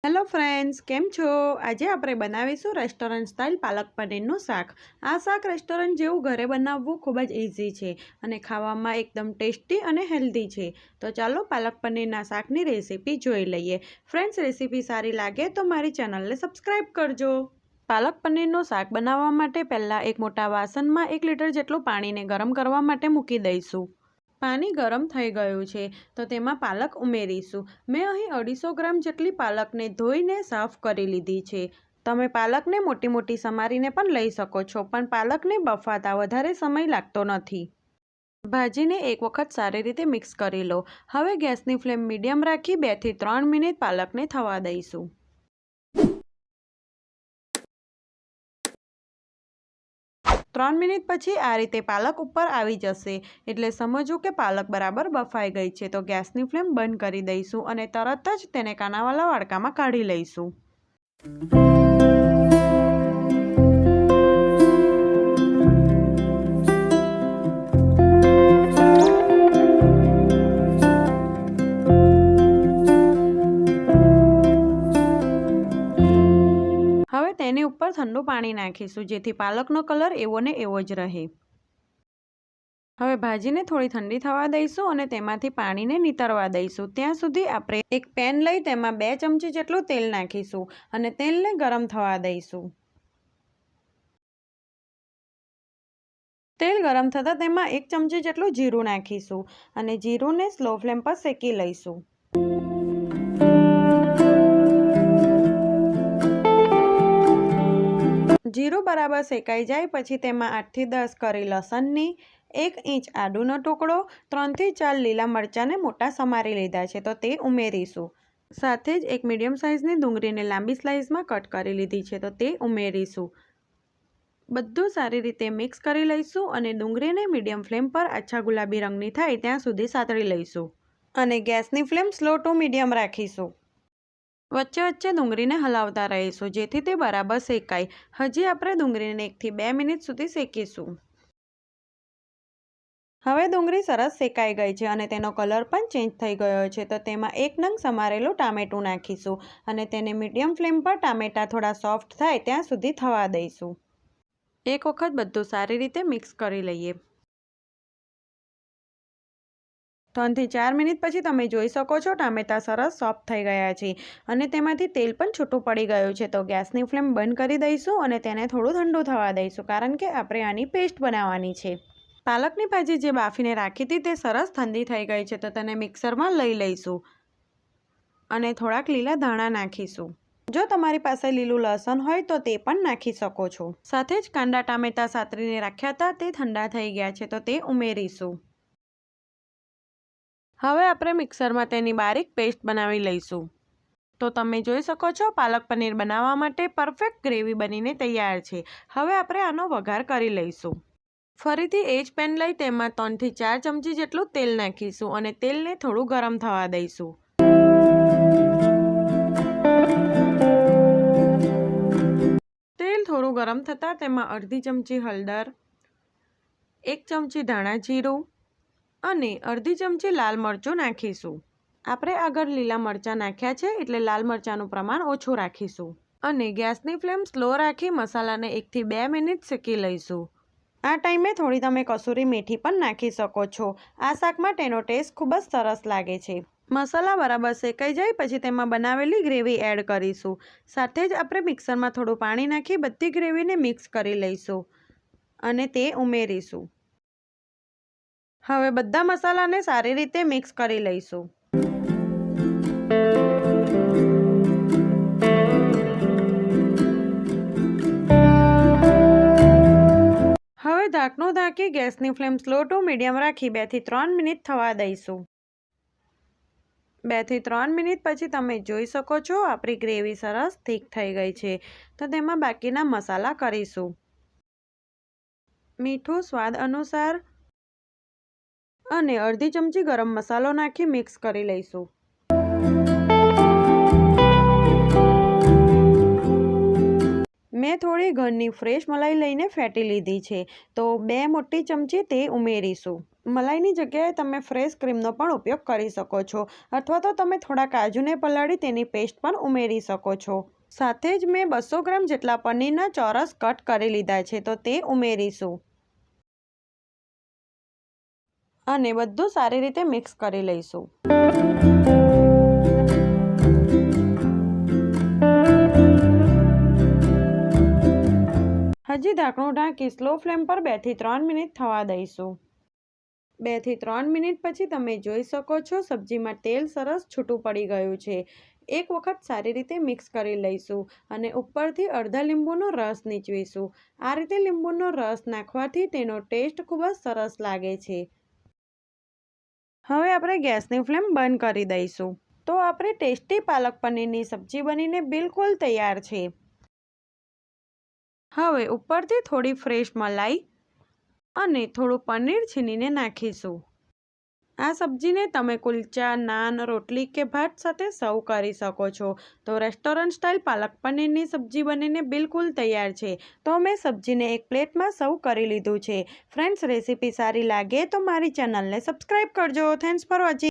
Hello friends, કેમ છો? આજે આપણે બનાવીશું રેસ્ટોરન્ટ સ્ટાઇલ પાલક પનીરનું શાક. આ શાક રેસ્ટોરન્ટ જેવું ઘરે બનાવવું ખૂબ જ ઇઝી છે અને ખાવામાં એકદમ ટેસ્ટી અને હેલ્ધી છે. તો ચાલો પાલક પનીરના શાકની રેસીપી જોઈ લઈએ. ફ્રેન્ડ્સ, રેસીપી સારી લાગે તો મારી ચેનલને સબસ્ક્રાઈબ કરજો. પાલક પનીરનું શાક બનાવવા માટે પહેલાં એક મોટા વાસણમાં 1 લીટર જેટલું પાણીને ગરમ કરવા માટે મૂકી દઈશું. પાણી ગરમ થઈ ગયું છે તો તેમાં પાલક ઉમેરીશું. મેં અહીં 250 ગ્રામ જેટલી પાલકને ધોઈને સાફ કરી લીધી છે. તમે પાલકને મોટી મોટી સમારીને પણ લઈ શકો છો, પણ પાલકને બફાતા વધારે સમય લાગતો નથી. ભાજીને એક વખત સારી રીતે મિક્સ કરી લો. હવે ગેસની ફ્લેમ મીડિયમ રાખી 2 થી 3 મિનિટ પાલકને થવા દઈશું. 3 મિનિટ પછી આ રીતે પાલક ઉપર આવી જશે એટલે સમજવું કે પાલક બરાબર બફાઈ ગઈ છે. તો ગેસની ફ્લેમ બંધ કરી દઈશું અને તરત જ તેને કાનાવાળા વાડકામાં કાઢી લઈશું. હવે તેની ઉપર ઠંડુ પાણી નાખીશું જેથી પાલકનો કલર એવો ને એવો જ રહે. હવે ભાજીને થોડી ઠંડી થવા દઈશું અને તેમાંથી પાણીને નીતરવા દઈશું. ત્યાં સુધી આપણે એક પેન લઈ તેમાં 2 ચમચી જેટલું તેલ નાખીશું અને તેલને ગરમ થવા દઈશું. તેલ ગરમ થતાં તેમાં 1 ચમચી જેટલું જીરું નાખીશું અને જીરુંને સ્લો ફ્લેમ પર શેકી લઈશું. જીરું બરાબર શેકાઈ જાય પછી તેમાં 8 થી 10 કરી લસણની, 1 ઇંચ આદુનો ટુકડો, 3 થી 4 લીલા મરચાંને મોટા સમારી લીધા છે તો તે ઉમેરીશું. સાથે જ એક મીડિયમ સાઇઝની ડુંગળીને લાંબી સ્લાઇસમાં કટ કરી લીધી છે તો તે ઉમેરીશું. બધું સારી રીતે મિક્સ કરી લઈશું અને ડુંગળીને મીડિયમ ફ્લેમ પર આછા ગુલાબી રંગની થાય ત્યાં સુધી સાતળી લઈશું અને ગેસની ફ્લેમ સ્લો ટુ મીડિયમ રાખીશું. વચ્ચે વચ્ચે ડુંગળીને હલાવતા રહીશું જેથી તે બરાબર શેકાય. હજી આપણે ડુંગળીને 1 થી 2 મિનિટ સુધી શેકીશું. હવે ડુંગળી સરસ શેકાઈ ગઈ છે અને તેનો કલર પણ ચેન્જ થઈ ગયો છે તો તેમાં 1 નંગ સમારેલું ટામેટું નાખીશું અને તેને મીડિયમ ફ્લેમ પર ટામેટાં થોડા સોફ્ટ થાય ત્યાં સુધી થવા દઈશું. એક વખત બધું સારી રીતે મિક્સ કરી લઈએ. 3 થી 4 મિનિટ પછી તમે જોઈ શકો છો ટામેટાં સરસ સોફ્ટ થઈ ગયા છે અને તેમાંથી તેલ પણ છૂટું પડી ગયું છે. તો ગેસની ફ્લેમ બંધ કરી દઈશું અને તેને થોડું ઠંડુ થવા દઈશું કારણ કે આપણે આની પેસ્ટ બનાવવાની છે. પાલકની ભાજી જે બાફીને રાખી હતી તે સરસ ઠંડી થઈ ગઈ છે તો તેને મિક્સરમાં લઈ લઈશું અને થોડાક લીલા ધાણા નાખીશું. જો તમારી પાસે લીલું લસણ હોય તો તે પણ નાખી શકો છો. સાથે જ કાંદા ટામેટાં સાતરીને રાખ્યા હતા તે ઠંડા થઈ ગયા છે તો તે ઉમેરીશું. હવે આપણે મિક્સરમાં તેની બારીક પેસ્ટ બનાવી લઈશું. તો તમે જોઈ શકો છો પાલક પનીર બનાવવા માટે પરફેક્ટ ગ્રેવી બનીને તૈયાર છે. હવે આપણે આનો વઘાર કરી લઈશું. ફરીથી એ જ પેન લઈ તેમાં 3 થી 4 ચમચી જેટલું તેલ નાખીશું અને તેલને થોડું ગરમ થવા દઈશું. તેલ થોડું ગરમ થતાં તેમાં અડધી ચમચી હળદર, 1 ચમચી ધાણા જીરું અને અડધી ચમચી લાલ મરચું નાખીશું. આપણે આગળ લીલા મરચાં નાખ્યા છે એટલે લાલ મરચાંનું પ્રમાણ ઓછું રાખીશું અને ગેસની ફ્લેમ સ્લો રાખી મસાલાને 1 થી 2 મિનિટ શેકી લઈશું. આ ટાઈમે થોડી તમે કસૂરી મેથી પણ નાખી શકો છો. આ શાકમાં તેનો ટેસ્ટ ખૂબ જ સરસ લાગે છે. મસાલા બરાબર શેકાઈ જાય પછી તેમાં બનાવેલી ગ્રેવી એડ કરીશું. સાથે જ આપણે મિક્સરમાં થોડું પાણી નાખી બધી ગ્રેવીને મિક્સ કરી લઈશું અને તે ઉમેરીશું. હવે બધા મસાલાને સારી રીતે મિક્સ કરી લઈશું. હવે ઢાંકણું ઢાંકી ગેસની ફ્લેમ સ્લો ટુ મીડિયમ રાખી 2 થી 3 મિનિટ થવા દઈશું. 2 થી 3 મિનિટ પછી તમે જોઈ શકો છો આપણી ગ્રેવી સરસ થીક થઈ ગઈ છે તો તેમાં બાકીના મસાલા કરીશું. મીઠું સ્વાદ અનુસાર અને અડધી ચમચી ગરમ મસાલો નાખી મિક્સ કરી લઈશું. મેં થોડી ઘરની ફ્રેશ મલાઈ લઈને ફેટી લીધી છે તો 2 મોટી ચમચી તે ઉમેરીશું. મલાઈની જગ્યાએ તમે ફ્રેશ ક્રીમનો પણ ઉપયોગ કરી શકો છો, અથવા તો તમે થોડા કાજુને પલાળી તેની પેસ્ટ પણ ઉમેરી શકો છો. સાથે જ મેં 200 ગ્રામ જેટલા પનીરના ચોરસ કટ કરી લીધા છે, તો તે ઉમેરીશું અને બધું સારી રીતે મિક્સ કરી લઈશું. હજી ઢાંકણું ઢાંકી સ્લો ફ્લેમ પર 2 થી 3 મિનિટ થવા દઈશું. 2 થી 3 મિનિટ પછી તમે જોઈ શકો છો સબ્જીમાં તેલ સરસ છૂટું પડી ગયું છે. એક વખત સારી રીતે મિક્સ કરી લઈશું અને ઉપરથી અડધા લીંબુનો રસ નીચવીશું. આ રીતે લીંબુનો રસ નાખવાથી તેનો ટેસ્ટ ખૂબ જ સરસ લાગે છે. હવે આપણે ગેસની ફ્લેમ બંધ કરી દઈશું. તો આપણી ટેસ્ટી પાલક પનીરની સબ્જી બનીને બિલકુલ તૈયાર છે. હવે ઉપરથી થોડી ફ્રેશ મલાઈ અને થોડું પનીર છીનીને નાખીશું. આ સબ્જીને તમે કુલચા, નાન, રોટલી કે ભાત સાથે સર્વ કરી શકો છો. તો રેસ્ટોરન્ટ સ્ટાઇલ પાલક પનીરની સબ્જી બનીને બિલકુલ તૈયાર છે. તો મેં સબ્જીને એક પ્લેટમાં સર્વ કરી લીધું છે. ફ્રેન્ડ્સ, રેસીપી સારી લાગે તો મારી ચેનલને સબસ્ક્રાઈબ કરજો. Thanks for watching.